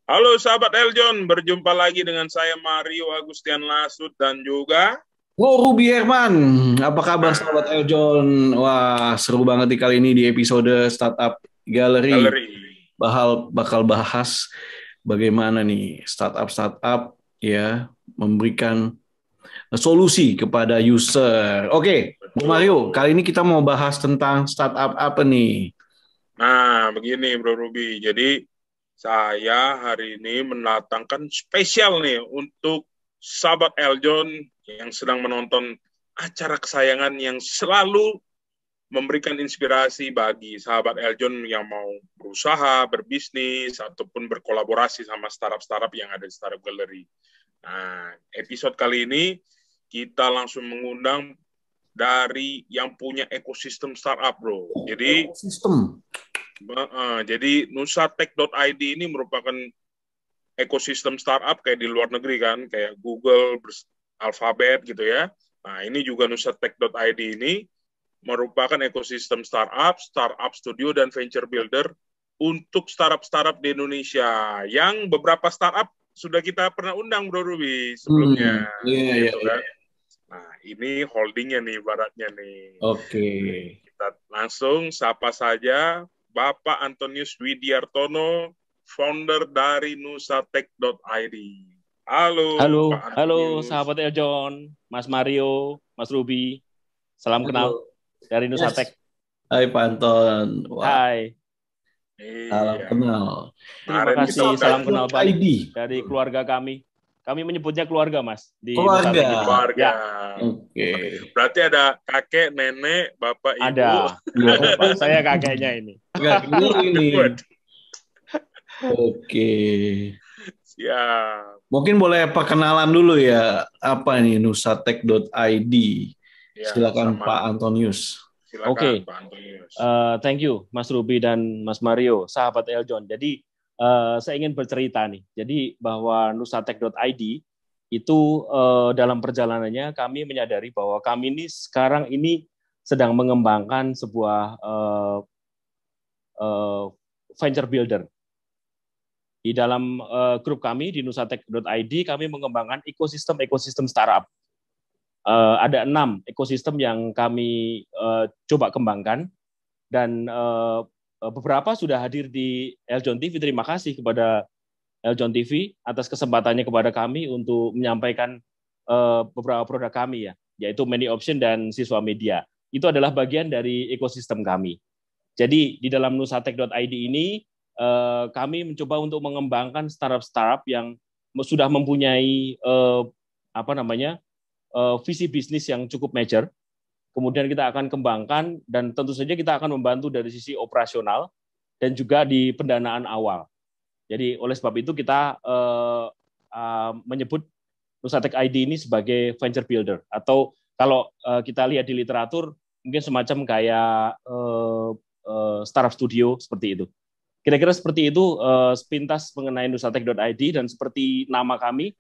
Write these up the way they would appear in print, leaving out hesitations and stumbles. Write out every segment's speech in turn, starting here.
Halo sahabat Eljon, berjumpa lagi dengan saya Mario Agustian Lasut dan juga Oh, Ruby Herman, apa kabar sahabat nah, Eljon? Wah, seru banget nih kali ini di episode Startup Gallery. galeri. Bakal bahas bagaimana nih startup ya memberikan solusi kepada user. Oke, Bro Mario, Betul. kali ini kita mau bahas tentang startup apa nih? Nah, begini Bro Ruby. Jadi saya hari ini mendatangkan spesial nih untuk sahabat Eljon yang sedang menonton acara kesayangan yang selalu memberikan inspirasi bagi sahabat Eljon yang mau berusaha, berbisnis, ataupun berkolaborasi sama startup-startup yang ada di Startup Gallery. Nah, episode kali ini kita langsung mengundang dari yang punya ekosistem startup, bro. Jadi, Ekosistem. Nusatech.id ini merupakan ekosistem startup kayak di luar negeri kan, kayak Google, Alphabet gitu ya. Nah, ini juga Nusatech.id ini merupakan ekosistem startup, startup studio, dan venture builder untuk startup-startup di Indonesia. Yang beberapa startup sudah kita pernah undang, Bro Ruby, sebelumnya. Iya, iya, Gitu kan. iya. Nah, ini holdingnya nih, baratnya nih. Oke. Kita langsung sapa saja Bapak Antonius Widiartono, founder dari nusatech.id. Halo, Halo, Pak halo Antonius. sahabat Eljon, Mas Mario, Mas Ruby, salam kenal Halo. dari Yes. Nusatek. Hai Pak Anton. Wah, Hai, salam Iya, kenal. terima kemarin kita kasih, udah salam kenal Pak Nusatech.id. dari keluarga kami. Kami menyebutnya keluarga Mas di Nusatek ini. Keluarga. keluarga. Ya, Oke. Berarti ada kakek, nenek, bapak, ibu. ada, Ya. ada Pak. Saya kakeknya ini. Enggak, ini. Good. Oke. Siap. Mungkin boleh perkenalan dulu ya. Apa nih nusatech.id? Ya, Silakan sama. Pak Antonius. Silakan Oke, Pak Antonius. thank you Mas Ruby dan Mas Mario, sahabat Eljon. Jadi saya ingin bercerita nih. Jadi bahwa Nusatek.id itu dalam perjalanannya kami menyadari bahwa kami ini sekarang ini sedang mengembangkan sebuah eh, venture builder. Di dalam grup kami di Nusatek.id kami mengembangkan ekosistem startup. Ada 6 ekosistem yang kami coba kembangkan dan beberapa sudah hadir di Eljon TV. Terima kasih kepada Eljon TV atas kesempatannya kepada kami untuk menyampaikan beberapa produk kami ya, yaitu Many Option dan Siswa Media. Itu adalah bagian dari ekosistem kami. Jadi di dalam Nusatek.id ini kami mencoba untuk mengembangkan startup-startup yang sudah mempunyai visi bisnis yang cukup major. Kemudian kita akan kembangkan dan tentu saja kita akan membantu dari sisi operasional dan juga di pendanaan awal. Jadi oleh sebab itu kita menyebut Nusatek ID ini sebagai venture builder, atau kalau kita lihat di literatur mungkin semacam kayak startup studio seperti itu. Kira-kira seperti itu sepintas mengenai Nusatek.id, dan seperti nama kami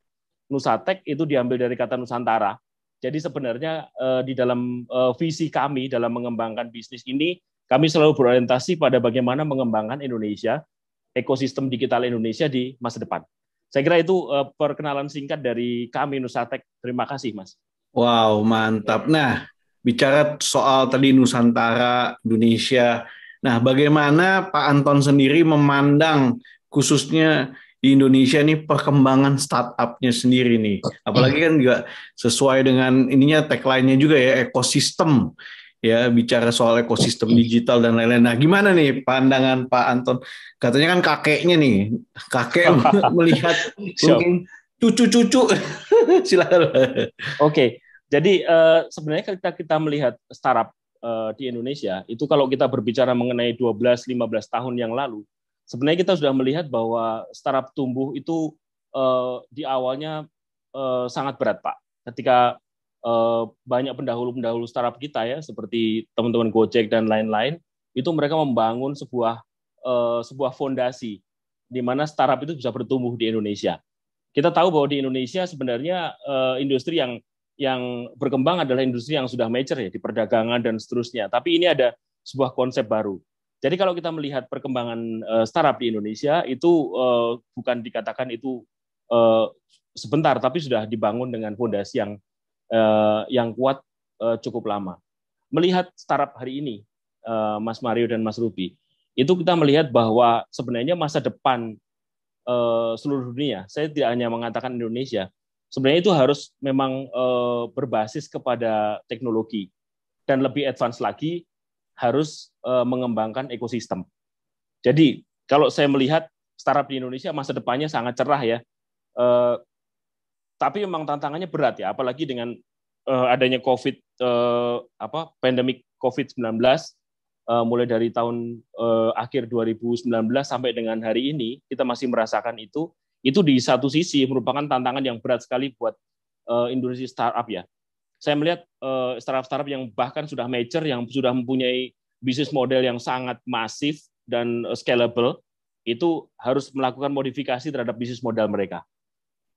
Nusatek itu diambil dari kata Nusantara. Jadi sebenarnya di dalam visi kami dalam mengembangkan bisnis ini, kami selalu berorientasi pada bagaimana mengembangkan Indonesia, ekosistem digital Indonesia di masa depan. Saya kira itu perkenalan singkat dari kami Nusatek. Terima kasih, Mas. Wow, mantap. Nah, bicara soal tadi Nusantara, Indonesia. Nah, bagaimana Pak Anton sendiri memandang khususnya di Indonesia nih perkembangan startup-nya sendiri nih. Apalagi kan juga sesuai dengan ininya tagline-nya juga ya, ekosistem. Ya, bicara soal ekosistem digital dan lain-lain. Nah, gimana nih pandangan Pak Anton? Katanya kan kakeknya nih, kakek melihat Siap. mungkin cucu-cucu. Silakan. Oke, jadi sebenarnya kita melihat startup di Indonesia itu, kalau kita berbicara mengenai 12-15 tahun yang lalu, sebenarnya kita sudah melihat bahwa startup tumbuh itu di awalnya sangat berat, Pak. Ketika banyak pendahulu-pendahulu startup kita ya, seperti teman-teman Gojek dan lain-lain, itu mereka membangun sebuah fondasi di mana startup itu bisa bertumbuh di Indonesia. Kita tahu bahwa di Indonesia sebenarnya industri yang berkembang adalah industri yang sudah mature ya, di perdagangan dan seterusnya. Tapi ini ada sebuah konsep baru. Jadi kalau kita melihat perkembangan startup di Indonesia itu bukan dikatakan itu sebentar, tapi sudah dibangun dengan fondasi yang kuat cukup lama. Melihat startup hari ini, Mas Mario dan Mas Ruby, itu kita melihat bahwa sebenarnya masa depan seluruh dunia, saya tidak hanya mengatakan Indonesia, sebenarnya itu harus memang berbasis kepada teknologi dan lebih advance lagi harus mengembangkan ekosistem. Jadi kalau saya melihat startup di Indonesia masa depannya sangat cerah ya, tapi memang tantangannya berat ya, apalagi dengan adanya pandemik COVID-19 mulai dari tahun akhir 2019 sampai dengan hari ini kita masih merasakan itu di satu sisi merupakan tantangan yang berat sekali buat industri startup ya. Saya melihat startup-startup yang bahkan sudah mature, yang sudah mempunyai bisnis model yang sangat masif dan scalable, itu harus melakukan modifikasi terhadap bisnis model mereka.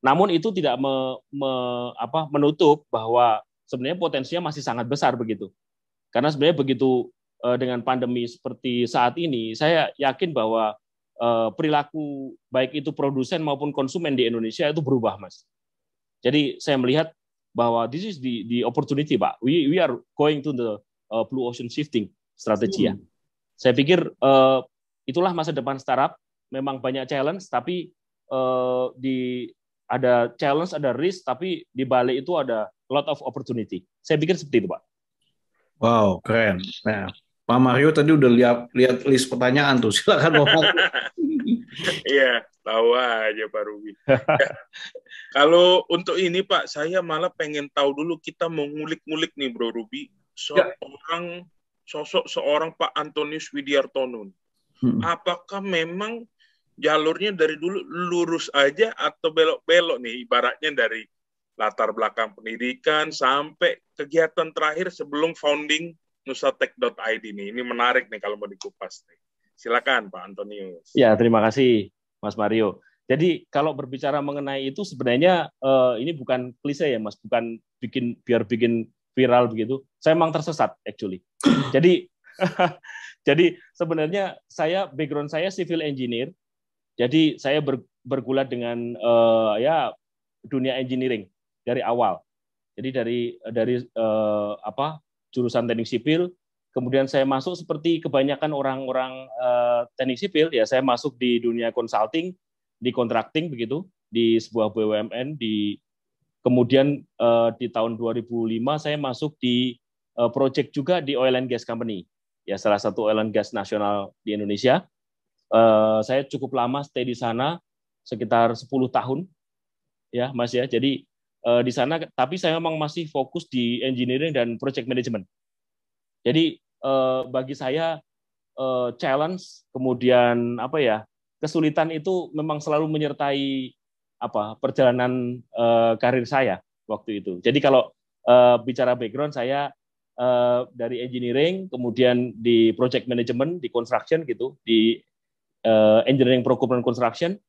Namun itu tidak menutup bahwa sebenarnya potensinya masih sangat besar begitu. Karena sebenarnya begitu dengan pandemi seperti saat ini, saya yakin bahwa perilaku baik itu produsen maupun konsumen di Indonesia itu berubah, Mas. Jadi saya melihat bahwa this is the opportunity, Pak. We are going to the blue ocean shifting strategi ya. Saya pikir itulah masa depan startup. Memang banyak challenge, tapi ada challenge, ada risk, tapi di balik itu ada lot of opportunity. Saya pikir seperti itu, Pak. Wow, keren. Nah, Pak Mario tadi udah lihat list pertanyaan tuh. Silakan ngomong. Iya, tahu aja Pak Ruby. Kalau untuk ini Pak, saya malah pengen tahu dulu, kita mau ngulik-ngulik nih Bro Ruby, sosok seorang Pak Antonius Widiartono. Apakah memang jalurnya dari dulu lurus aja atau belok-belok nih, ibaratnya dari latar belakang pendidikan sampai kegiatan terakhir sebelum founding nusatek.id nih. Ini menarik nih kalau mau dikupas nih. Silakan Pak Antonius. Ya, terima kasih Mas Mario. Jadi kalau berbicara mengenai itu sebenarnya ini bukan klise ya Mas, bukan biar bikin viral begitu. Saya memang tersesat actually. Jadi jadi sebenarnya background saya civil engineer. Jadi saya bergulat dengan dunia engineering dari awal. Jadi dari jurusan teknik sipil, kemudian saya masuk seperti kebanyakan orang-orang teknik sipil, ya saya masuk di dunia consulting, di contracting begitu, di sebuah BUMN, kemudian di tahun 2005 saya masuk di project juga di oil and gas company, ya salah satu oil and gas nasional di Indonesia. Saya cukup lama stay di sana, sekitar 10 tahun, ya Mas ya. Jadi di sana, tapi saya memang masih fokus di engineering dan project management. Jadi bagi saya challenge, kemudian kesulitan itu memang selalu menyertai perjalanan karir saya waktu itu. Jadi kalau bicara background saya dari engineering, kemudian di project management, di construction gitu, di engineering procurement construction,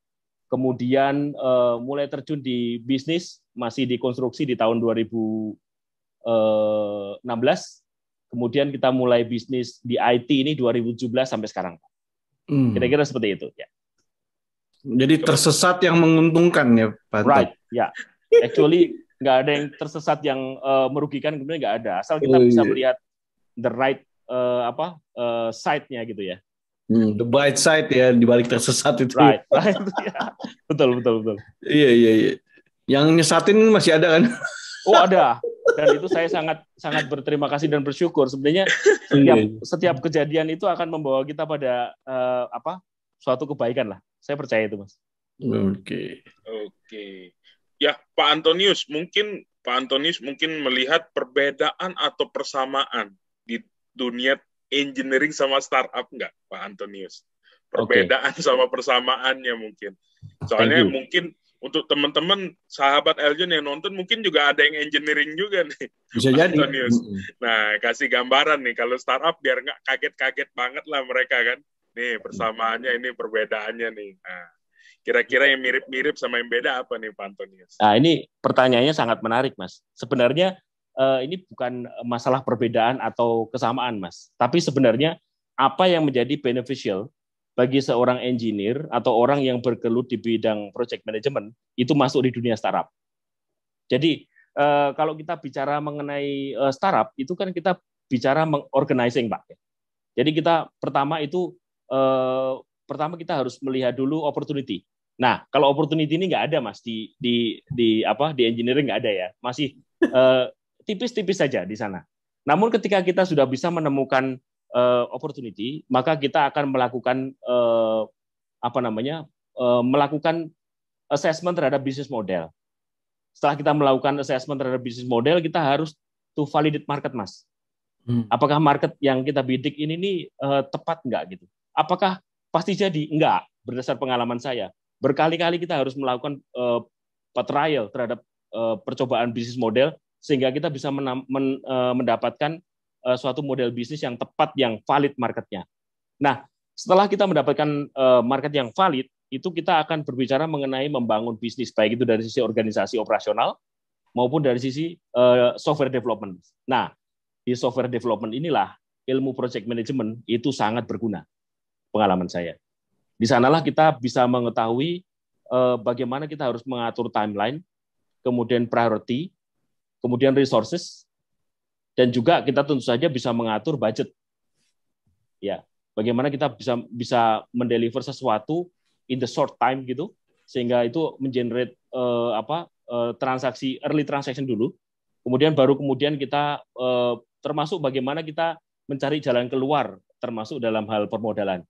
kemudian mulai terjun di bisnis, masih di konstruksi di tahun 2016, kemudian kita mulai bisnis di IT ini 2017 sampai sekarang. Kira-kira seperti itu ya. Jadi tersesat yang menguntungkan ya Pak. Right, ya. Actually nggak ada yang tersesat yang merugikan, kemudian nggak ada. Asal kita bisa melihat the right side-nya gitu ya. The bright side ya di balik tersesat itu. Right. Ya. Betul. Iya. Yang nyesatin masih ada kan? Oh ada. Dan itu saya sangat berterima kasih dan bersyukur. Sebenarnya setiap kejadian itu akan membawa kita pada suatu kebaikan lah. Saya percaya itu, Mas. Oke. Ya, Pak Antonius mungkin melihat perbedaan atau persamaan di dunia engineering sama startup nggak, Pak Antonius? Perbedaan sama persamaannya mungkin. Soalnya mungkin untuk teman-teman sahabat Eljon yang nonton mungkin juga ada yang engineering juga nih. Bisa jadi. Nah, kasih gambaran nih kalau startup biar nggak kaget-kaget banget lah mereka kan. Nih persamaannya, ini perbedaannya nih. Nah, kira-kira yang mirip-mirip sama yang beda apa nih Pak Antonius? Nah, ini pertanyaannya sangat menarik, Mas. Sebenarnya ini bukan masalah perbedaan atau kesamaan, Mas. Tapi sebenarnya apa yang menjadi beneficial bagi seorang engineer atau orang yang bergelut di bidang project management itu masuk di dunia startup. Jadi kalau kita bicara mengenai startup itu kan kita bicara mengorganizing, Pak. Jadi kita pertama kita harus melihat dulu opportunity. Nah, kalau opportunity ini nggak ada, Mas, di engineering nggak ada ya, masih tipis-tipis saja di sana. Namun ketika kita sudah bisa menemukan opportunity, maka kita akan melakukan melakukan assessment terhadap bisnis model. Setelah kita melakukan assessment terhadap bisnis model, kita harus to validate market, Mas. Apakah market yang kita bidik ini nih tepat nggak gitu? Apakah pasti jadi? Enggak, berdasar pengalaman saya. Berkali-kali kita harus melakukan trial terhadap percobaan bisnis model sehingga kita bisa mendapatkan suatu model bisnis yang tepat, yang valid marketnya. Nah, setelah kita mendapatkan market yang valid, itu kita akan berbicara mengenai membangun bisnis, baik itu dari sisi organisasi operasional maupun dari sisi software development. Nah, di software development inilah ilmu project management itu sangat berguna, pengalaman saya. Di sanalah kita bisa mengetahui bagaimana kita harus mengatur timeline, kemudian priority, kemudian resources, dan juga kita tentu saja bisa mengatur budget. Ya, bagaimana kita bisa mendeliver sesuatu in the short time gitu, sehingga itu mengenerate early transaction dulu, kemudian kita termasuk bagaimana kita mencari jalan keluar, termasuk dalam hal permodalan.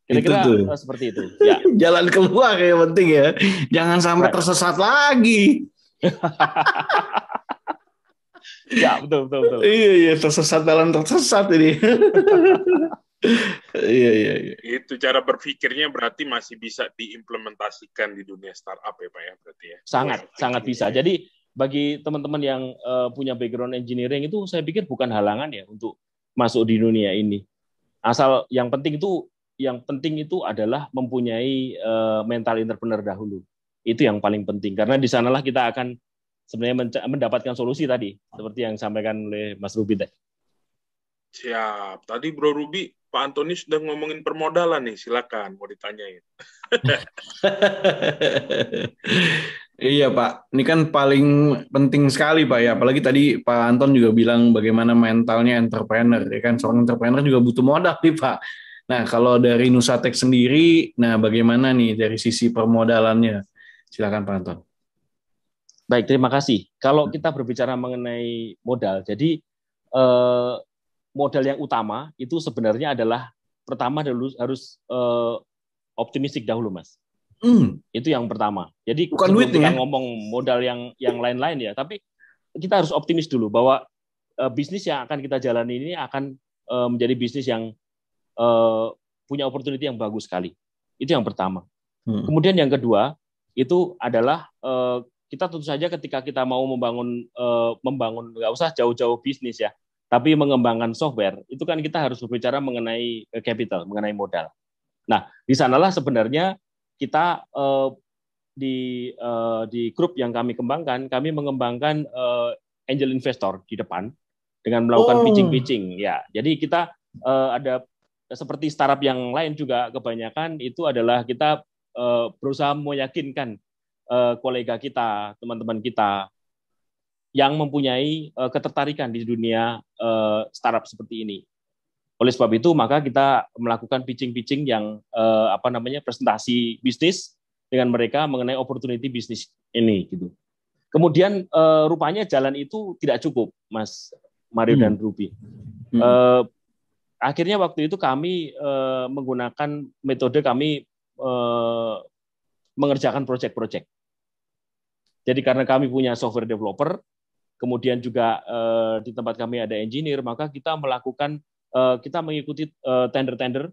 Kira-kira seperti itu. Ya. Jalan keluar yang penting ya, jangan sampai tersesat lagi. Ya, betul. Iya, tersesat dalam tersesat ini. Iya. Itu cara berpikirnya berarti masih bisa diimplementasikan di dunia startup ya, Pak ya, berarti ya. Sangat bisa. Jadi bagi teman-teman yang punya background engineering itu saya pikir bukan halangan ya untuk masuk di dunia ini. Asal yang penting itu adalah mempunyai mental entrepreneur dahulu. Itu yang paling penting karena di sanalah kita akan sebenarnya mendapatkan solusi tadi seperti yang disampaikan oleh Mas Ruby tadi. Siap. Tadi Bro Ruby, Pak Antoni sudah ngomongin permodalan nih, silakan mau ditanyain. Iya Pak, ini kan paling penting sekali Pak ya. Apalagi tadi Pak Anton juga bilang bagaimana mentalnya entrepreneur. Ya kan seorang entrepreneur juga butuh modal nih Pak. Nah kalau dari Nusatek sendiri, nah bagaimana nih dari sisi permodalannya? Silakan Pak Anton. Baik, terima kasih. Kalau kita berbicara mengenai modal, jadi modal yang utama itu sebenarnya adalah pertama harus optimistik dahulu, Mas. Itu yang pertama. Jadi bukan sebelum kita duitnya ngomong modal yang lain-lain ya, tapi kita harus optimis dulu bahwa bisnis yang akan kita jalani ini akan menjadi bisnis yang punya opportunity yang bagus sekali. Itu yang pertama. Kemudian yang kedua itu adalah kita tentu saja ketika kita mau membangun nggak usah jauh-jauh bisnis ya, tapi mengembangkan software itu kan kita harus berbicara mengenai capital, mengenai modal. Nah, di sanalah sebenarnya kita di grup yang kami kembangkan, kami mengembangkan angel investor di depan dengan melakukan pitching. Ya, jadi kita ada seperti startup yang lain juga kebanyakan itu adalah kita berusaha meyakinkan kolega kita, teman-teman kita yang mempunyai ketertarikan di dunia startup seperti ini. Oleh sebab itu, maka kita melakukan pitching yang presentasi bisnis dengan mereka mengenai opportunity bisnis ini gitu. Kemudian rupanya jalan itu tidak cukup, Mas Mario dan Ruby. Akhirnya waktu itu kami menggunakan metode kami mengerjakan proyek-proyek. Jadi karena kami punya software developer, kemudian juga di tempat kami ada engineer, maka kita mengikuti tender-tender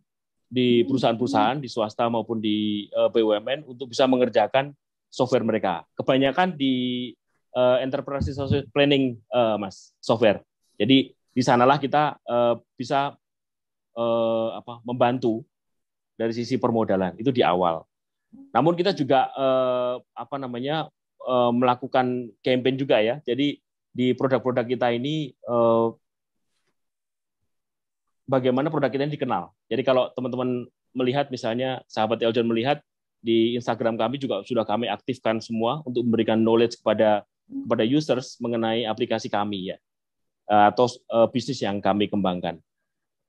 di perusahaan-perusahaan di swasta maupun di BUMN untuk bisa mengerjakan software mereka. Kebanyakan di enterprise resource planning, Mas, software. Jadi di sanalah kita bisa membantu dari sisi permodalan itu di awal. Namun kita juga melakukan campaign juga ya. Jadi di produk-produk kita ini bagaimana produk kita ini dikenal. Jadi kalau teman-teman melihat, misalnya sahabat Eljon melihat di Instagram kami juga sudah kami aktifkan semua untuk memberikan knowledge kepada users mengenai aplikasi kami ya, atau bisnis yang kami kembangkan.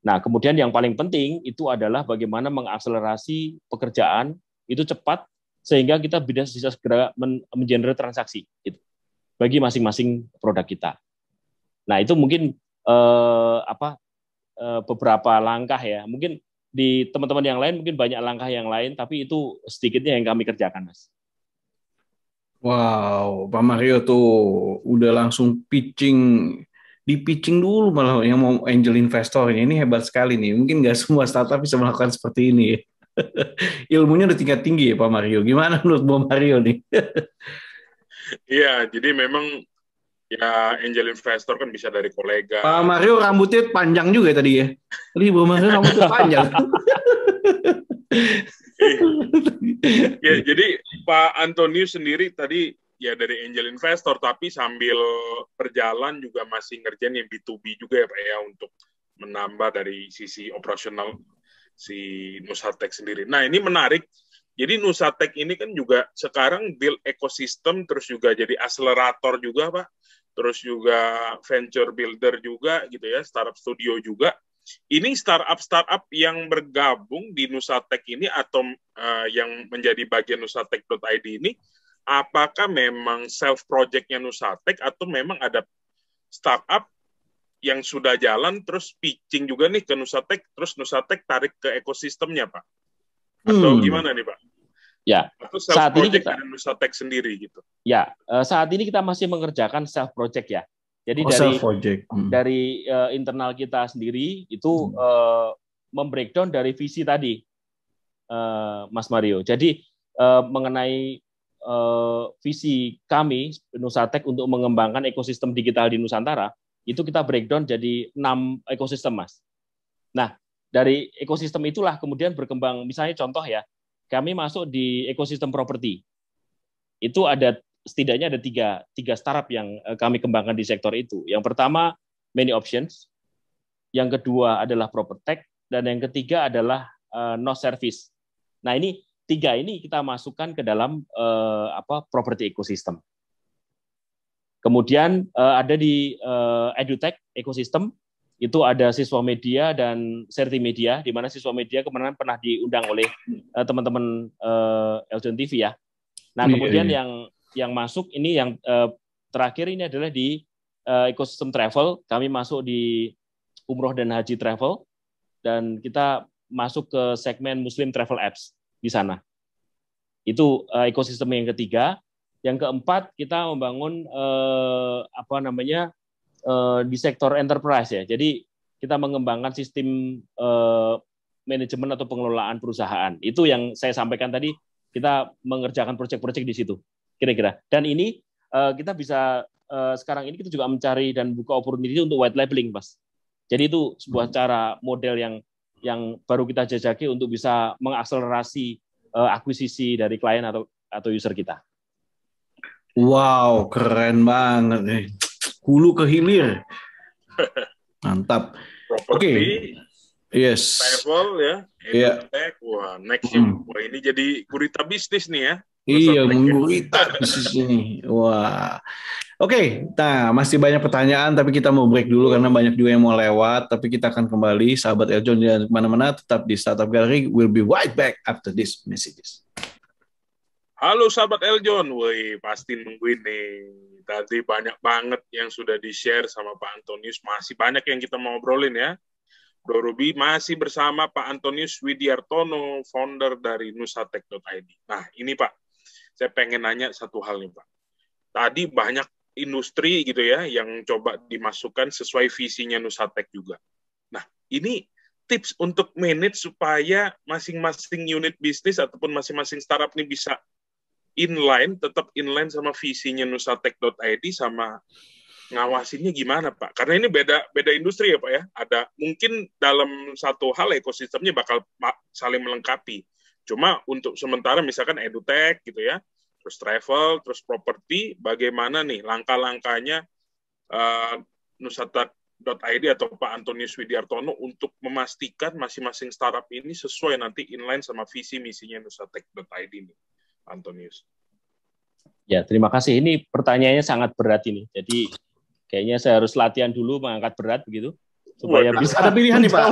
Nah, kemudian yang paling penting itu adalah bagaimana mengakselerasi pekerjaan itu cepat sehingga kita bisa segera mengenerate transaksi gitu, bagi masing-masing produk kita. Nah, itu mungkin beberapa langkah ya. Mungkin di teman-teman yang lain mungkin banyak langkah yang lain, tapi itu sedikitnya yang kami kerjakan, Mas. Wow, Pak Mario tuh udah langsung di-pitching dulu malah yang mau angel investor. Ini hebat sekali nih. Mungkin nggak semua startup bisa melakukan seperti ini. Ilmunya udah tingkat tinggi ya Pak Mario. Gimana menurut Pak Mario nih? Iya, jadi memang ya angel investor kan bisa dari kolega. Pak Mario rambutnya panjang juga tadi ya. Tadi Pak Mario rambutnya panjang. Ya, jadi Pak Antonius sendiri tadi ya dari angel investor, tapi sambil berjalan juga masih ngerjain yang B2B juga ya Pak ya, untuk menambah dari sisi operasional si Nusatek sendiri. Nah, ini menarik. Jadi Nusatek ini kan juga sekarang build ekosistem, terus juga jadi akselerator juga Pak, terus juga venture builder juga gitu ya, startup studio juga. Ini startup yang bergabung di Nusatek ini atau yang menjadi bagian nusatek.id ini, apakah memang self project-nya Nusatek atau memang ada startup yang sudah jalan terus pitching juga nih ke Nusatek, terus Nusatek tarik ke ekosistemnya Pak? Atau gimana nih Pak? Ya, atau self project dari Nusatek sendiri gitu? Ya, saat ini kita masih mengerjakan self project ya. Jadi dari internal kita sendiri itu membreakdown dari visi tadi, Mas Mario. Jadi mengenai visi kami Nusatek untuk mengembangkan ekosistem digital di Nusantara, itu kita breakdown jadi 6 ekosistem, Mas. Nah, dari ekosistem itulah kemudian berkembang, misalnya contoh ya, kami masuk di ekosistem properti. Itu setidaknya ada tiga startup yang kami kembangkan di sektor itu. Yang pertama, Many Options. Yang kedua adalah PropTech. Dan yang ketiga adalah No Service. Nah, ini 3 ini kita masukkan ke dalam property ecosystem. Kemudian ada di EduTech ecosystem, itu ada Siswa Media dan Serti Media, di mana Siswa Media kemarin pernah diundang oleh teman-teman Eljon TV ya. Nah, kemudian yang masuk ini yang terakhir ini adalah di ekosistem travel. Kami masuk di umroh dan haji travel, dan kita masuk ke segmen Muslim travel apps di sana. Itu ekosistem yang ketiga. Yang keempat, kita membangun di sektor enterprise ya. Jadi kita mengembangkan sistem manajemen atau pengelolaan perusahaan. Itu yang saya sampaikan tadi, kita mengerjakan proyek-proyek di situ kira-kira. Dan ini kita bisa sekarang ini kita juga mencari dan buka opportunity untuk white labeling, Mas. Jadi itu sebuah cara model yang baru kita jajaki untuk bisa mengakselerasi akuisisi dari klien atau user kita. Wow, keren banget nih. Hulu ke hilir. Mantap. Properti, yes. travel ya, EduTech, wah next wah ini jadi gurita bisnis nih ya. Iya, menggurita bisnis ini. Wah. Oke, nah masih banyak pertanyaan, tapi kita mau break dulu karena banyak juga yang mau lewat. Tapi kita akan kembali, sahabat Eljon, jangan kemana-mana, tetap di Startup Gallery. We'll be right back after these messages. Halo sahabat Eljon, woi pasti nungguin nih. Tadi banyak banget yang sudah di-share sama Pak Antonius, masih banyak yang kita mau obrolin ya. Bro Ruby masih bersama Pak Antonius Widiartono, founder dari nusatek.id. Nah ini Pak, saya pengen nanya satu hal nih Pak. Tadi banyak industri gitu ya yang coba dimasukkan sesuai visinya Nusatek juga. Nah ini tips untuk manage supaya masing-masing unit bisnis ataupun masing-masing startup ini bisa tetap inline sama visinya nusatek.id, sama ngawasinnya gimana Pak? Karena ini beda industri ya Pak ya. Ada mungkin dalam satu hal ekosistemnya bakal saling melengkapi. Cuma untuk sementara misalkan EduTech gitu ya, terus travel, terus properti, bagaimana nih langkah-langkahnya atau Pak Antonius Widiartono untuk memastikan masing-masing startup ini sesuai nanti inline sama visi misinya Nusatek.id nih, Antonius. Ya, terima kasih. Ini pertanyaannya sangat berat ini. Jadi kayaknya saya harus latihan dulu mengangkat berat begitu supaya bisa. Ada pilihan nih Pak.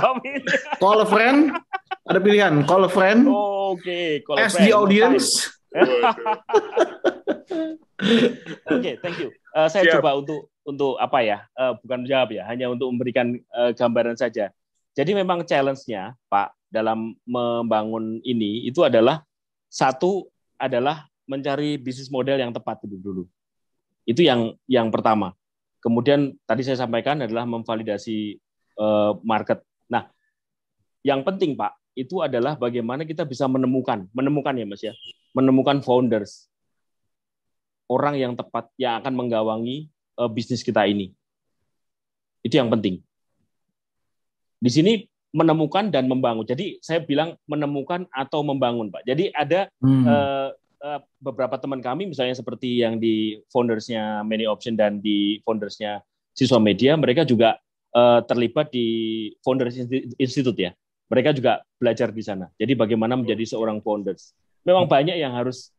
Call a friend. Ada pilihan. Call a friend. Oke. Ask the audience. Oke, thank you. Saya coba untuk apa ya? Bukan menjawab ya, hanya untuk memberikan gambaran saja. Jadi memang challenge-nya, Pak, dalam membangun ini itu adalah satu adalah mencari bisnis model yang tepat dulu. Itu yang pertama. Kemudian tadi saya sampaikan adalah memvalidasi market. Nah, yang penting Pak, itu adalah bagaimana kita bisa menemukan ya Mas ya, menemukan founders, orang yang tepat yang akan menggawangi bisnis kita ini. Itu yang penting. Di sini menemukan dan membangun. Jadi saya bilang menemukan atau membangun, Pak. Jadi ada beberapa teman kami, misalnya seperti yang di foundersnya Many Option dan di foundersnya Siswa Media, mereka juga terlibat di Founders Institute ya. Mereka juga belajar di sana. Jadi bagaimana menjadi seorang founders. Memang banyak yang harus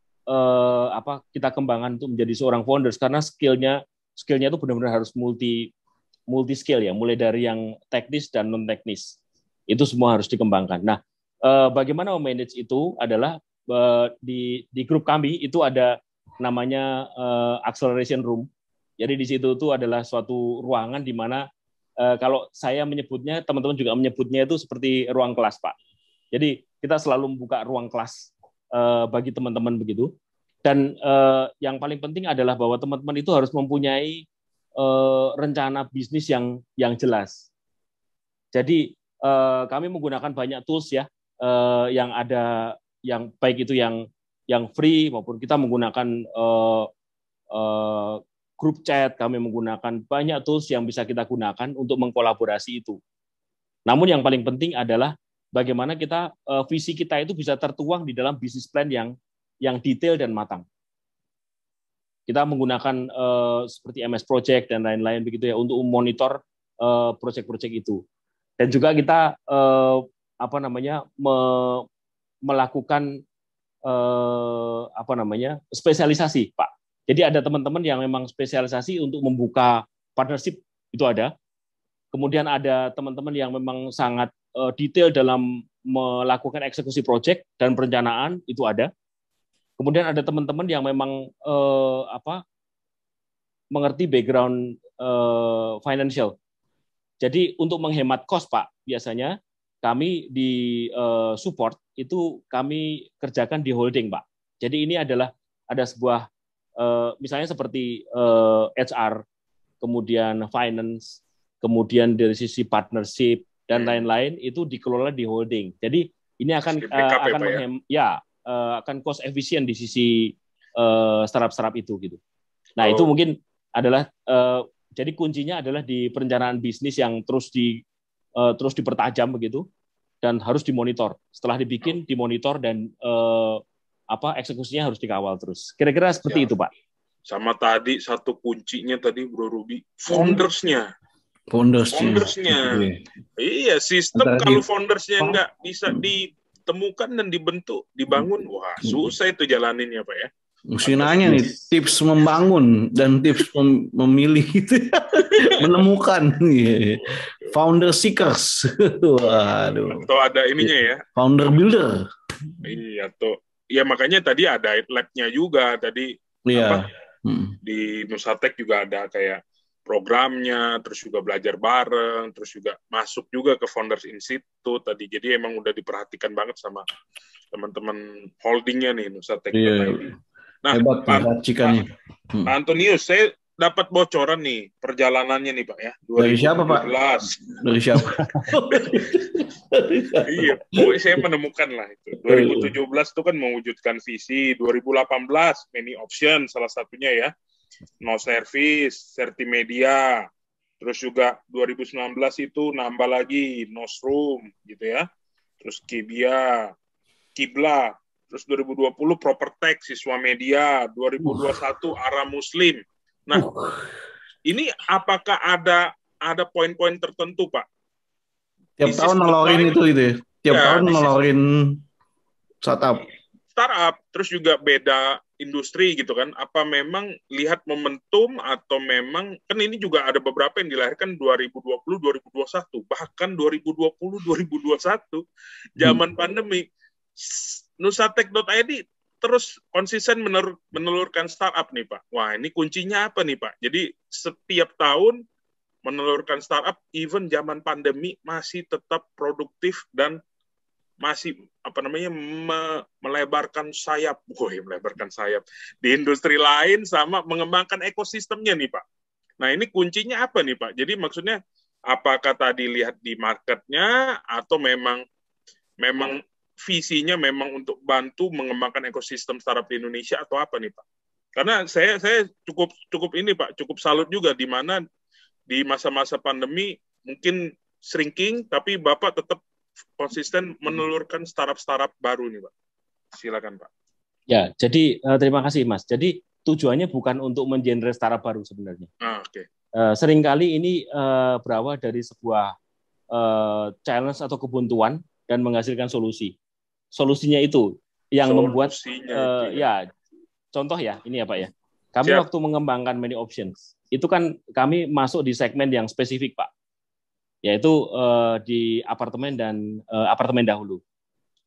kita kembangkan untuk menjadi seorang founders karena skillnya itu benar-benar harus multi skill ya, mulai dari yang teknis dan non teknis. Itu semua harus dikembangkan. Nah, bagaimana memanage itu adalah di grup kami itu ada namanya acceleration room. Jadi di situ itu adalah suatu ruangan di mana kalau saya menyebutnya, teman-teman juga menyebutnya itu seperti ruang kelas, Pak. Jadi kita selalu membuka ruang kelas bagi teman-teman begitu. Dan yang paling penting adalah bahwa teman-teman itu harus mempunyai rencana bisnis yang jelas. Jadi kami menggunakan banyak tools ya yang ada, yang baik itu yang free maupun kita menggunakan grup chat, kami menggunakan banyak tools yang bisa kita gunakan untuk mengkolaborasi itu. Namun yang paling penting adalah bagaimana kita visi kita itu bisa tertuang di dalam bisnis plan yang detail dan matang. Kita menggunakan seperti MS Project dan lain-lain begitu ya untuk memonitor proyek-proyek itu. Dan juga kita melakukan spesialisasi, Pak. Jadi ada teman-teman yang memang spesialisasi untuk membuka partnership, itu ada. Kemudian ada teman-teman yang memang sangat detail dalam melakukan eksekusi proyek dan perencanaan, itu ada. Kemudian ada teman-teman yang memang mengerti background financial. Jadi untuk menghemat cost, Pak, biasanya kami di support itu kami kerjakan di holding, Pak. Jadi ini adalah ada sebuah misalnya seperti HR, kemudian finance, kemudian dari sisi partnership dan lain-lain itu dikelola di holding. Jadi ini akan akan cost efisien di sisi startup-startup itu gitu. Nah, itu mungkin adalah jadi kuncinya adalah di perencanaan bisnis yang terus dipertajam begitu dan harus dimonitor. Setelah dibikin, dimonitor dan eksekusinya harus dikawal terus. Kira-kira seperti itu, Pak. Sama tadi satu kuncinya tadi Bro Ruby, foundersnya. Iya, sistem kalau foundersnya nggak bisa ditemukan dan dibangun, wah susah itu jalaninnya, Pak ya. Mesti nanya nih tips membangun dan tips memilih itu, menemukan founder seekers. Waduh. Atau ada ininya ya. Founder builder. Iya tuh. Ya makanya tadi ada lab-nya juga tadi. Iya. Di Nusatek juga ada kayak programnya, terus juga belajar bareng, terus juga masuk juga ke Founders Institute tadi. Jadi emang udah diperhatikan banget sama teman-teman holdingnya nih Nusatek. Iya. Nah, hebat Pak Antonius, saya dapat bocoran nih perjalanannya nih Pak ya. 2017. Dari siapa Pak? Dari siapa? Iya, saya menemukan lah itu. 2017 itu kan mewujudkan visi, 2018 Many Option salah satunya ya. No Service, Certimedia. Terus juga 2019 itu nambah lagi Nosroom gitu ya. Terus Kibla. Terus 2020 Propertech, Siswa Media, 2021 Ara Muslim. Nah, ini apakah ada ada poin-poin tertentu, Pak. Tiap This tahun is the nolorin time. itu gitu ya. Tiap Ya, tahun this is nolorin startup. startup, terus juga beda industri gitu kan. Apa memang lihat momentum atau memang kan ini juga ada beberapa yang dilahirkan 2020, 2021, bahkan 2020, 2021 zaman pandemi. Nusatek.id terus konsisten menelurkan startup nih, Pak. Wah, ini kuncinya apa nih, Pak? Jadi setiap tahun menelurkan startup, even zaman pandemi masih tetap produktif dan masih melebarkan sayap, melebarkan sayap di industri lain sama mengembangkan ekosistemnya nih, Pak. Nah, ini kuncinya apa nih, Pak? Jadi maksudnya apakah tadi lihat di marketnya atau memang visinya memang untuk bantu mengembangkan ekosistem startup di Indonesia atau apa nih, Pak? Karena saya cukup ini, Pak, cukup salut juga di mana di masa-masa pandemi mungkin shrinking tapi Bapak tetap konsisten menelurkan startup baru nih, Pak. Silakan, Pak. Ya, jadi terima kasih, Mas. Jadi tujuannya bukan untuk mengenerate startup baru sebenarnya. Oke. Seringkali ini berawal dari sebuah challenge atau kebuntuan dan menghasilkan solusi. Solusinya itu yang membuat ya, contoh ya, ini ya Pak ya. Kami waktu mengembangkan many options, itu kan kami masuk di segmen yang spesifik, Pak. Yaitu di apartemen dan apartemen dahulu.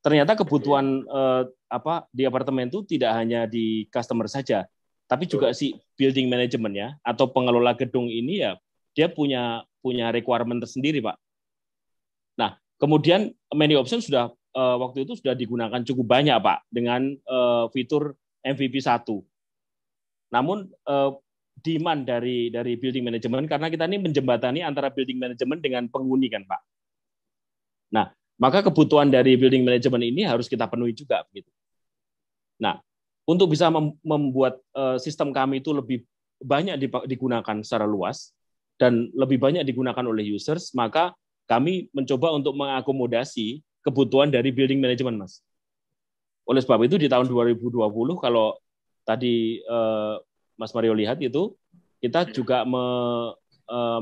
Ternyata kebutuhan di apartemen itu tidak hanya di customer saja, tapi juga si building management ya atau pengelola gedung ini ya dia punya requirement tersendiri, Pak. Nah, kemudian many option sudah waktu itu sudah digunakan cukup banyak, Pak, dengan fitur MVP 1. Namun demand dari building management karena kita ini menjembatani antara building management dengan penghuni kan, Pak. Nah, maka kebutuhan dari building management ini harus kita penuhi juga begitu. Nah, untuk bisa membuat sistem kami itu lebih banyak digunakan secara luas dan lebih banyak digunakan oleh users, maka kami mencoba untuk mengakomodasi kebutuhan dari building management, Mas. Oleh sebab itu di tahun 2020 kalau tadi Mas Mario lihat itu kita juga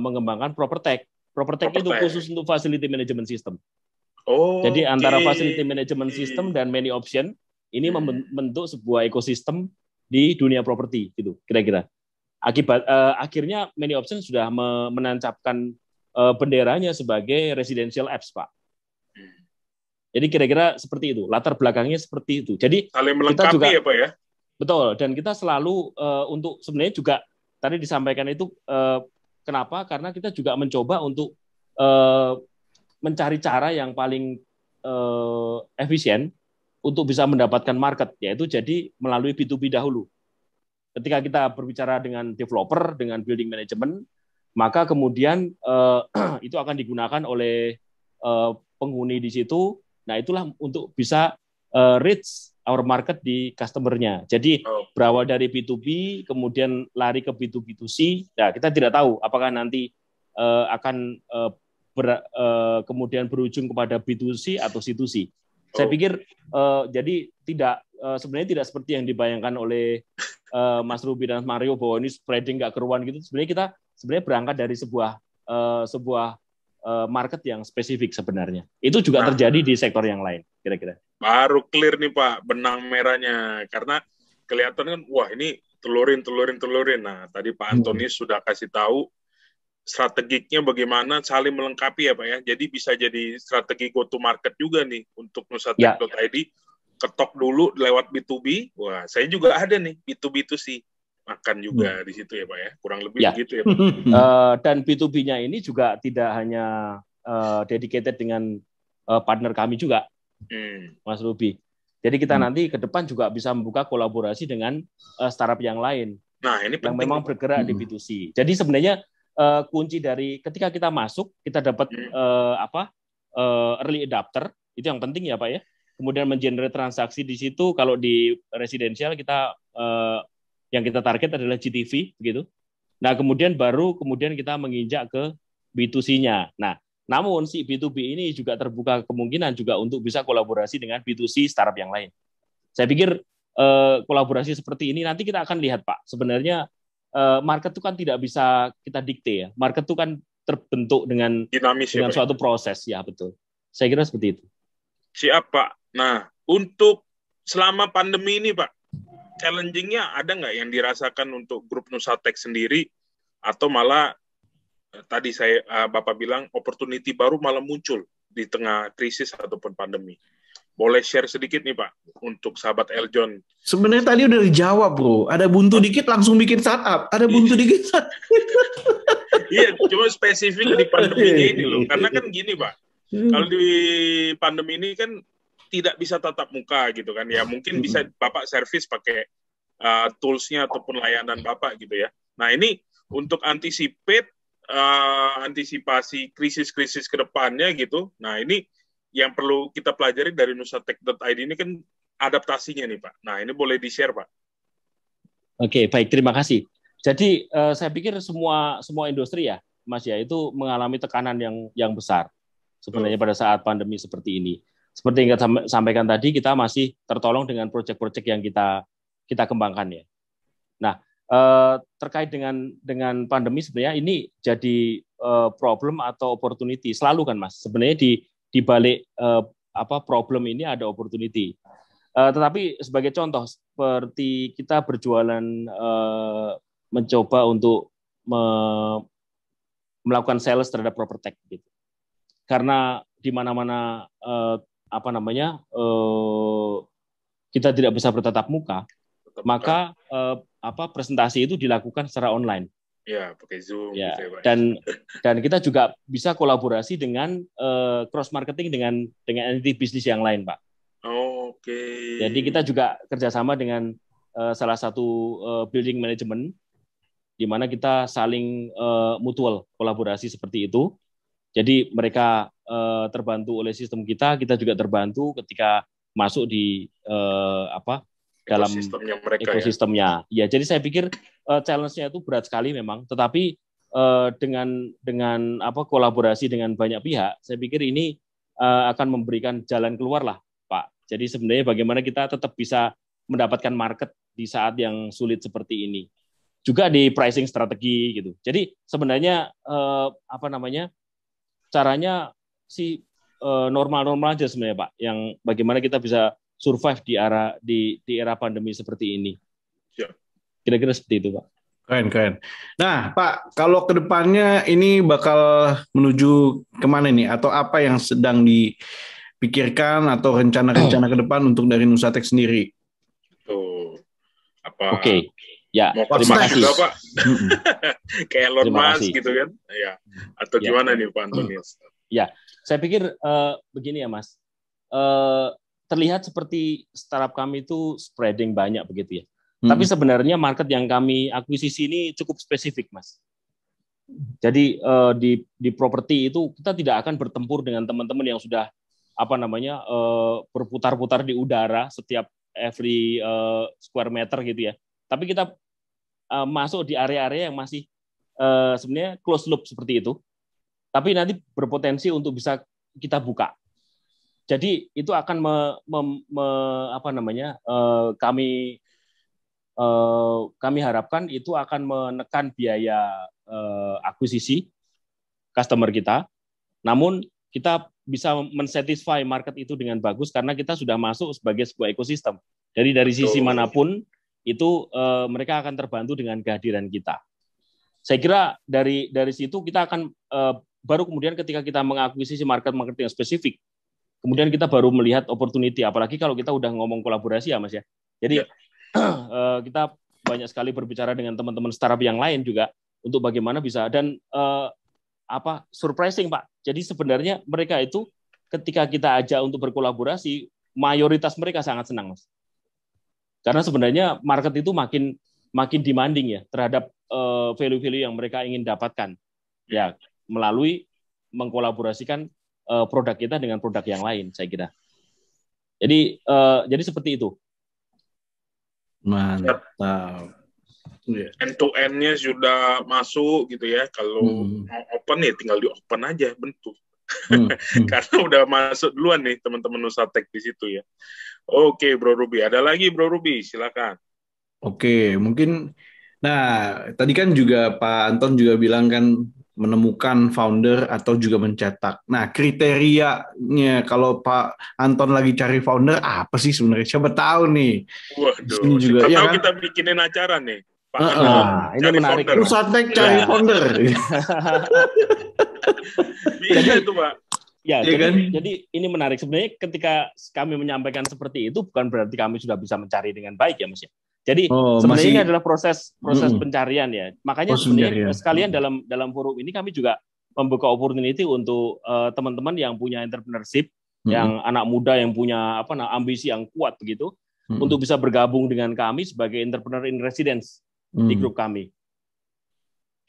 mengembangkan ProperTech. ProperTech itu khusus untuk facility management system. Jadi antara facility management system dan many option ini membentuk sebuah ekosistem di dunia properti gitu kira-kira. Akhirnya many option sudah menancapkan benderanya sebagai residential apps, Pak. Jadi kira-kira seperti itu, latar belakangnya seperti itu. Jadi saling melengkapi kita juga, ya, Pak ya. Betul, dan kita selalu untuk sebenarnya juga tadi disampaikan itu kenapa? Karena kita juga mencoba untuk mencari cara yang paling efisien untuk bisa mendapatkan market, yaitu jadi melalui B2B dahulu. Ketika kita berbicara dengan developer, dengan building management, maka kemudian itu akan digunakan oleh penghuni di situ. Nah, itulah untuk bisa reach our market di customer-nya. Jadi berawal dari B2B, kemudian lari ke B2B2C. Nah, kita tidak tahu apakah nanti akan kemudian berujung kepada B2C atau C2C. Saya pikir jadi sebenarnya tidak seperti yang dibayangkan oleh Mas Ruby dan Mario bahwa ini spreading nggak keruan gitu. Sebenarnya kita berangkat dari sebuah market yang spesifik sebenarnya. Itu juga terjadi di sektor yang lain, kira-kira. Baru clear nih Pak, benang merahnya. Karena kelihatan kan, wah ini telurin. Nah, tadi Pak Antoni sudah kasih tahu strategiknya bagaimana saling melengkapi ya Pak ya. Jadi bisa jadi strategi go to market juga nih untuk nusatek.id. Ketok dulu lewat B2B. Wah, saya juga ada nih B2B2C. Makan juga di situ ya Pak ya, kurang lebih begitu ya Pak. Dan B2B-nya ini juga tidak hanya dedicated dengan partner kami juga, Mas Ruby. Jadi kita nanti ke depan juga bisa membuka kolaborasi dengan startup yang lain, ini yang memang bergerak di B2C. Jadi sebenarnya kunci dari ketika kita masuk, kita dapat early adopter, itu yang penting ya Pak ya. Kemudian mengenerate transaksi di situ. Kalau di residential kita yang kita target adalah GTV begitu. Nah, kemudian kita menginjak ke B2C-nya. Nah, namun si B2B ini juga terbuka kemungkinan juga untuk bisa kolaborasi dengan B2C startup yang lain. Saya pikir kolaborasi seperti ini nanti kita akan lihat Pak. Sebenarnya market itu kan tidak bisa kita dikte ya. Market itu kan terbentuk dengan Dinamis ya, Pak. suatu proses, ya betul. Saya kira seperti itu. Siap, Pak. Nah, untuk selama pandemi ini, Pak, challenging-nya ada nggak yang dirasakan untuk grup Nusatek sendiri, atau malah tadi Bapak bilang opportunity baru malah muncul di tengah krisis ataupun pandemi. Boleh share sedikit nih, Pak, untuk sahabat Eljon. Sebenarnya tadi udah dijawab, bro. Ada buntu dikit langsung bikin startup. Ada buntu dikit. Iya, cuma spesifik di pandeminya ini loh. Karena kan gini, Pak. Kalau di pandemi ini kan tidak bisa tatap muka gitu kan. Ya mungkin bisa Bapak servis pakai tools-nya ataupun layanan Bapak gitu ya. Nah, ini untuk antisipasi krisis-krisis ke depannya gitu. Nah, ini yang perlu kita pelajari dari nusatek.id ini kan adaptasinya nih, Pak. Nah, ini boleh di-share, Pak. Oke, baik, terima kasih. Jadi saya pikir semua industri ya, Mas ya, itu mengalami tekanan yang besar sebenarnya pada saat pandemi seperti ini. Seperti yang kita sampaikan tadi, kita masih tertolong dengan proyek-proyek yang kita kembangkan ya. Nah, terkait dengan pandemi sebenarnya ini jadi problem atau opportunity selalu kan, Mas. Sebenarnya di balik problem ini ada opportunity. Tetapi sebagai contoh seperti kita berjualan mencoba untuk melakukan sales terhadap PropTech gitu. Karena di mana-mana kita tidak bisa bertatap muka, maka presentasi itu dilakukan secara online. Ya, pakai Zoom ya, gitu ya, Pak. Dan kita juga bisa kolaborasi dengan cross marketing dengan entity bisnis yang lain, Pak. Oke. Jadi kita juga kerjasama dengan salah satu building management, di mana kita saling mutual kolaborasi seperti itu. Jadi mereka terbantu oleh sistem kita juga terbantu ketika masuk di dalam ekosistemnya. Ya, jadi saya pikir challenge-nya itu berat sekali memang, tetapi dengan kolaborasi dengan banyak pihak, saya pikir ini akan memberikan jalan keluar lah, Pak. Jadi sebenarnya bagaimana kita tetap bisa mendapatkan market di saat yang sulit seperti ini. Juga di pricing strategi gitu. Jadi sebenarnya caranya sih normal-normal aja sebenarnya, Pak. Yang bagaimana kita bisa survive di era pandemi seperti ini. Ya. Kira-kira seperti itu, Pak. Keren. Nah, Pak, kalau kedepannya ini bakal menuju kemana nih? Atau apa yang sedang dipikirkan atau rencana-rencana ke depan untuk dari Nusatek sendiri? Tuh, Oke. Ya, terima kasih. Juga, Pak. Kayak Elon Musk gitu kan? Ya. Atau gimana nih, Pak Antonius? Ya, saya pikir begini ya, Mas. Terlihat seperti startup kami itu spreading banyak begitu ya. Tapi sebenarnya market yang kami akuisisi ini cukup spesifik, Mas. Jadi di properti itu kita tidak akan bertempur dengan teman-teman yang sudah berputar-putar di udara setiap every square meter gitu ya. Tapi kita masuk di area-area yang masih sebenarnya closed loop seperti itu. Tapi nanti berpotensi untuk bisa kita buka. Jadi itu akan kami harapkan itu akan menekan biaya akuisisi customer kita. Namun kita bisa mensatisfy market itu dengan bagus karena kita sudah masuk sebagai sebuah ekosistem. Jadi dari sisi manapun itu mereka akan terbantu dengan kehadiran kita. Saya kira dari situ kita akan baru kemudian ketika kita mengakuisisi market yang spesifik, kemudian kita baru melihat opportunity, apalagi kalau kita udah ngomong kolaborasi ya, Mas ya. Jadi kita banyak sekali berbicara dengan teman-teman startup yang lain juga untuk bagaimana bisa dan surprising, Pak. Jadi sebenarnya mereka itu ketika kita ajak untuk berkolaborasi, mayoritas mereka sangat senang, Mas. Karena sebenarnya market itu makin demanding ya terhadap value-value yang mereka ingin dapatkan. Ya, melalui mengkolaborasikan produk kita dengan produk yang lain, saya kira. Jadi seperti itu. Mantap. End-to-end-nya sudah masuk gitu ya. Kalau mau open ya tinggal di open aja bentuk. Karena udah masuk duluan nih teman-teman Nusatek di situ ya. Oke, Bro Ruby. Ada lagi, Bro Ruby? Silakan. Oke, mungkin. Nah, tadi kan juga Pak Anton juga bilang kan menemukan founder atau juga mencetak. Nah, kriterianya kalau Pak Anton lagi cari founder apa sih sebenarnya? Siapa tahu nih. Di sini Waduh, juga siapa ya tahu kan? kita bikinin acara nih. Pak Heeh. Anton Nah, ini cari menarik. founder. Nusatek cari Ya. founder. Bisa itu, Pak. Ya, Iya kan? jadi ini menarik. Sebenarnya ketika kami menyampaikan seperti itu bukan berarti kami sudah bisa mencari dengan baik ya, Mas ya. Jadi sebenarnya ini adalah proses pencarian ya. Makanya sebenarnya sekalian dalam forum ini kami juga membuka opportunity untuk teman-teman yang punya entrepreneurship, yang anak muda yang punya ambisi yang kuat begitu, untuk bisa bergabung dengan kami sebagai entrepreneur in residence di grup kami.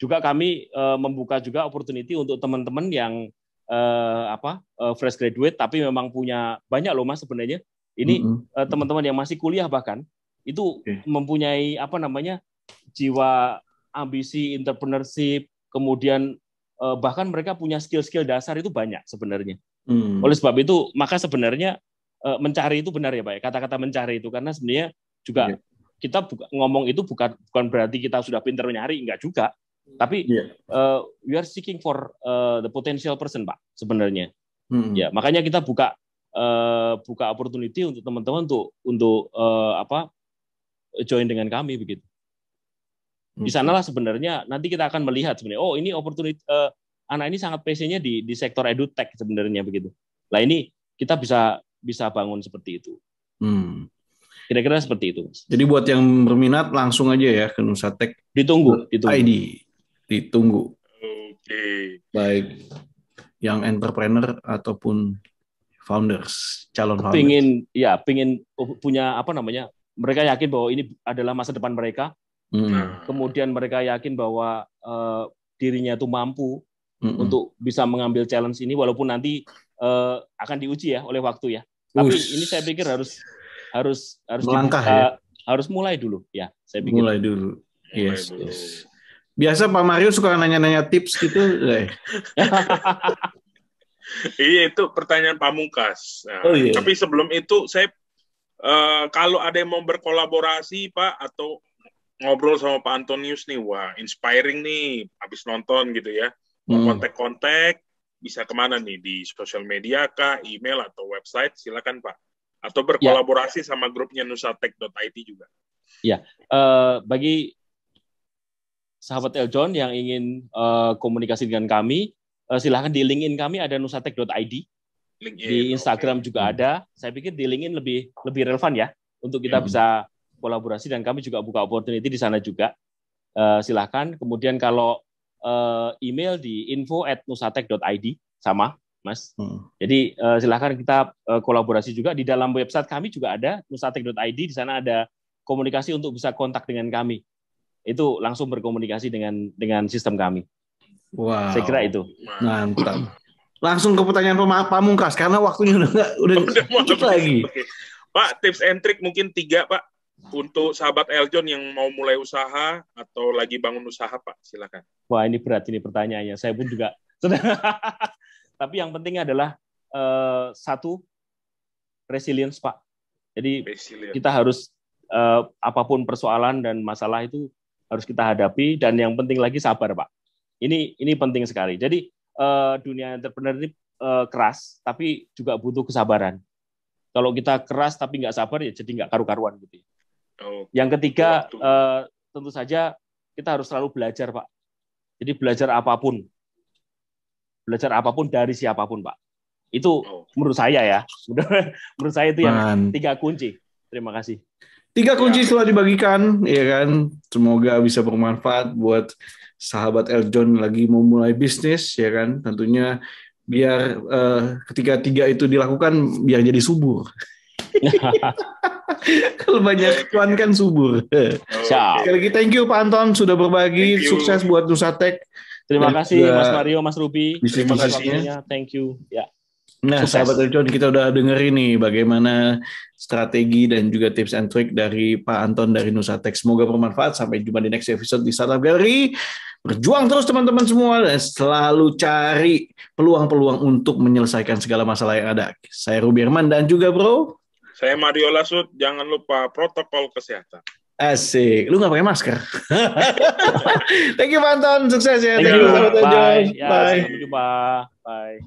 Juga kami membuka juga opportunity untuk teman-teman yang fresh graduate tapi memang punya banyak loh Mas sebenarnya. Ini teman-teman yang masih kuliah bahkan itu mempunyai jiwa ambisi entrepreneurship, kemudian bahkan mereka punya skill-skill dasar itu banyak sebenarnya. Oleh sebab itu maka sebenarnya mencari itu benar ya Pak, kata-kata mencari itu, karena sebenarnya juga kita ngomong itu bukan berarti kita sudah pintar mencari, enggak juga. Tapi we are seeking for the potential person Pak sebenarnya. Ya, makanya kita buka opportunity untuk teman-teman untuk join dengan kami begitu. Di sanalah sebenarnya nanti kita akan melihat sebenarnya ini opportunity anak ini sangat passionnya di sektor edutech sebenarnya begitu. Lah ini kita bisa bangun seperti itu. Kira-kira seperti itu. Jadi buat yang berminat langsung aja ya ke Nusatek. Ditunggu. Ditunggu. Oke. Baik yang entrepreneur ataupun founders, calon founders. Pingin punya mereka yakin bahwa ini adalah masa depan mereka. Kemudian mereka yakin bahwa dirinya itu mampu untuk bisa mengambil challenge ini, walaupun nanti akan diuji ya oleh waktu ya. Tapi ini saya pikir harus melangkah ya. Harus mulai dulu ya. Saya pikir. Mulai dulu. Yes. Biasa Pak Mario suka nanya-nanya tips gitu. Iya, itu pertanyaan pamungkas. Nah, tapi sebelum itu saya kalau ada yang mau berkolaborasi Pak atau ngobrol sama Pak Antonius nih, wah inspiring nih, habis nonton gitu ya. Mau kontak-kontak bisa kemana nih, di sosial media kah, email atau website, silakan Pak. Atau berkolaborasi sama grupnya nusatek.id juga. Ya, bagi sahabat Eljon yang ingin komunikasi dengan kami, silahkan di LinkedIn kami ada nusatek.id. Di Instagram juga ada. Saya pikir di LinkedIn lebih relevan ya untuk kita bisa kolaborasi, dan kami juga buka opportunity di sana juga. Silahkan. Kemudian kalau email di info@nusatek.id sama, Mas. Jadi silahkan kita kolaborasi juga. Di dalam website kami juga ada nusatek.id. Di sana ada komunikasi untuk bisa kontak dengan kami. Itu langsung berkomunikasi dengan sistem kami. Wow. Saya kira itu. Mantap. Langsung ke pertanyaan pamungkas karena waktunya udah sedikit lagi. Okay. Pak, tips and trick mungkin 3 Pak untuk sahabat Eljon yang mau mulai usaha atau lagi bangun usaha Pak, silakan. Wah, ini berat ini pertanyaannya. Saya pun juga. Tapi yang penting adalah satu, resilience Pak. Jadi kita harus apapun persoalan dan masalah itu harus kita hadapi, dan yang penting lagi sabar Pak. Ini penting sekali. Jadi dunia entrepreneur ini keras, tapi juga butuh kesabaran. Kalau kita keras tapi nggak sabar ya jadi nggak karu-karuan gitu. Yang ketiga, tentu saja kita harus selalu belajar Pak. Jadi belajar apapun dari siapapun Pak. Itu menurut saya ya. Menurut saya itu yang 3 kunci. Terima kasih. 3 kunci setelah dibagikan, ya kan. Semoga bisa bermanfaat buat sahabat Eljon lagi mau mulai bisnis, ya kan. Tentunya biar ketika 3 itu dilakukan biar jadi subur. Kalau banyak cuan kan subur. Sekali lagi thank you Pak Anton sudah berbagi. Sukses buat Nusatek. Terima kasih Mas Mario, Mas Ruby. Terima kasih. Thank you. Ya. Nah, sahabat Eljon, kita udah dengerin nih bagaimana strategi dan juga tips and trick dari Pak Anton dari Nusatek. Semoga bermanfaat. Sampai jumpa di next episode di Startup Gallery. Berjuang terus teman-teman semua dan selalu cari peluang-peluang untuk menyelesaikan segala masalah yang ada. Saya Ruby Herman dan juga Bro. Saya Mario Lasut. Jangan lupa protokol kesehatan. Asik. Lu nggak pakai masker. Thank you, Pak Anton. Sukses ya. Thank you. Sahabat Eljon. Bye. Ya, Bye. sampai jumpa. Bye.